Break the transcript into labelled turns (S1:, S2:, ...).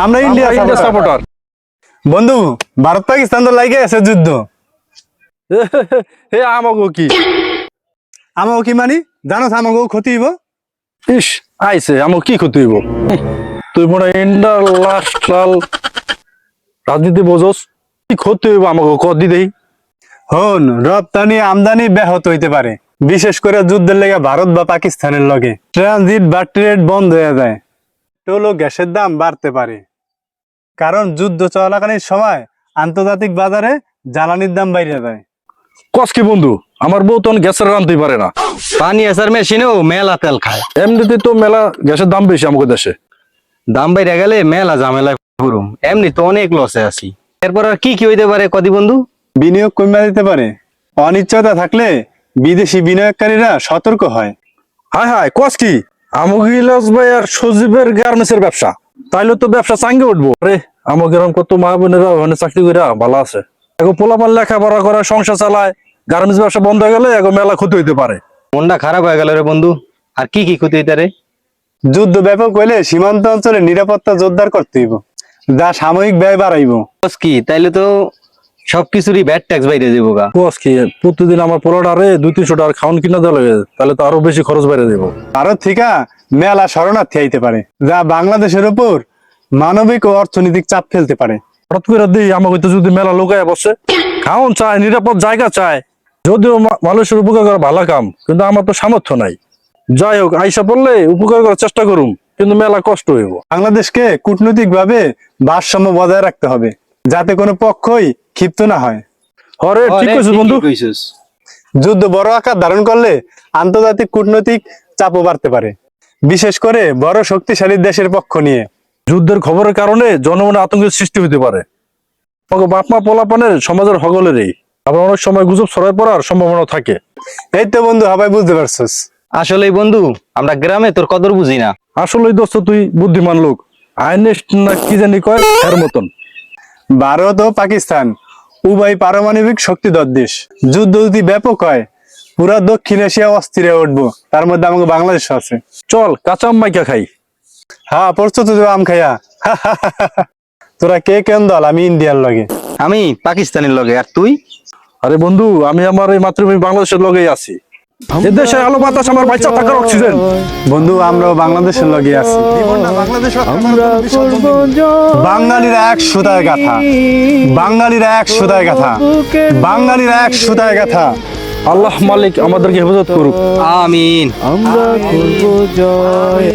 S1: আমরা India
S2: supporter.
S1: বন্ধু, ভারত পাকিস্তান তো লাগে আছে যুদ্ধ।
S2: হে আমাগো কি
S1: আমাকে কি মানি জানো, আমাকেও ক্ষতি হইব।
S2: ইস আইছে আমাকে কি ক্ষতি হইব? তুই মনে হয় ইন্টার লাস্ট রাজনীতি বোঝস, কি ক্ষতি হইব আমাকে কদি দেই।
S1: হন, রপ্তানি আমদানি ব্যাহত হইতে পারে, বিশেষ করে যুদ্ধের লেগে ভারত বা পাকিস্তানের লগে ট্রানজিট বা ট্রেড বন্ধ হয়ে যায়। টোল ও গ্যাসের দাম বাড়তে পারে, কারণ যুদ্ধ চলাকালীন সময় আন্তর্জাতিক বাজারে জ্বালানির দাম বাইরে যায়।
S2: কস কি বন্ধু, আমার বউ তো গ্যাসের রাঁধতেই পারে না।
S3: পানি আসার মেশিনেও মেলা তেল খায়।
S2: এমনিতে তো মেলা গ্যাসের দাম বেশি আমাদের দেশে।
S3: দাম বাইরে গেলে মেলা ঝামেলা করুম, এমনি তো অনেক লসে আছি। এরপর আর কি কি হইতে পারে কদি বন্ধু?
S1: বিনিয়োগ কমে দিতে পারে, অনিশ্চয়তা থাকলে বিদেশি বিনিয়োগকারীরা সতর্ক হয়।
S2: হায় হায় কস কি, আমাকে ইলাস ভাই আর সজীবের গার্মেন্টসের ব্যবসা, তাইলে তো ব্যবসা চাঙ্গে উঠবো রে। আমাকে এরকম কত মা বোনেরা ওখানে চাকরি করে ভালো আছে, এখন পোলাপান লেখাপড়া করে সংসার চালায়, গার্মেন্টস ব্যবসা বন্ধ হয়ে গেলে এখন মেলা ক্ষতি হইতে পারে।
S3: মনটা খারাপ হয়ে গেল রে বন্ধু। আর কি কি ক্ষতি হইতে রে?
S1: যুদ্ধ ব্যাপক হইলে সীমান্ত অঞ্চলে নিরাপত্তা জোরদার করতে হইব, যা সাময়িক ব্যয় বাড়াইব।
S3: বস কি তাইলে তো সবকিছুরই ব্যাড ট্যাক্স বাইরে যাবো গা।
S2: কস কি, প্রতিদিন আমার পোলাটারে 200-300 টাকার খাওয়ান কিনা দেওয়া লাগে, তাহলে তো আরো বেশি খরচ বাইরে দেবো।
S1: ভারত থেকে মেলা শরণার্থী আইতে পারে, যা বাংলাদেশের উপর মানবিক ও অর্থনৈতিক চাপ ফেলতে পারে।
S2: হঠাৎ করে দিই আমাকে তো যদি মেলা লোকায় বসে, খাওন চায়, নিরাপদ জায়গা চায়, যদিও মানুষের উপকার করা ভালো কাম, কিন্তু আমার তো সামর্থ্য নাই। যাই হোক, আইসা পড়লে উপকার করার চেষ্টা করুম, কিন্তু মেলা কষ্ট হইব।
S1: বাংলাদেশকে কূটনৈতিক ভাবে ভারসাম্য বজায় রাখতে হবে, যাতে কোনো পক্ষই ক্ষিপ্ত না হয়।
S2: হরে ঠিক কইছিস বন্ধু।
S1: যুদ্ধ বড় আকার ধারণ করলে আন্তর্জাতিক কূটনৈতিক চাপও বাড়তে পারে, বিশেষ করে বড় শক্তিশালী দেশের পক্ষ নিয়ে।
S2: যুদ্ধের খবরের কারণে জনমনে আতঙ্কের সৃষ্টি হতে পারে, বাপমা পোলাপানের সমাজের হগলেরই। আবার অনেক সময় গুজব ছড়ায় পড়ার সম্ভাবনা থাকে।
S1: এই তো বন্ধু, সবাই বুঝতে পারছস।
S3: আসলেই বন্ধু, আমরা গ্রামে তোর কদর বুঝি না।
S2: আসলেই দোস্ত তুই বুদ্ধিমান লোক, আইনেস্ট না কি জানি কয় এর মতন।
S1: ভারত ও পাকিস্তান উভয় পারমাণবিক শক্তিধর দেশ। যুদ্ধ যদি ব্যাপক হয়, পুরা দক্ষিণ এশিয়া অস্থির হয়ে উঠবো, তার মধ্যে আমাকে বাংলাদেশ আছে।
S2: চল কাঁচা আম মাইকা খাই।
S1: হ্যাঁ, পড়ছো তো আম খাইয়া। তোরা কে কেন দল? আমি ইন্ডিয়ার লগে।
S3: আমি পাকিস্তানের লগে, আর তুই?
S2: আরে বন্ধু, আমি আমার এই মাতৃভূমি বাংলাদেশের লগেই আছি। এ দেশে আলো বাতাস আমার বাচ্চা থাকার অক্সিজেন।
S1: বন্ধু, আমরাও বাংলাদেশের লগে আছি। বাঙালিরা এক সুতায় গাথা, বাঙালিরা এক সুতায় গাথা, বাঙালিরা এক সুতায় গাথা।
S2: আল্লাহ মালিক আমাদেরকে হেফাজত করুক।
S3: আমিন।
S4: আমরা করব জয়।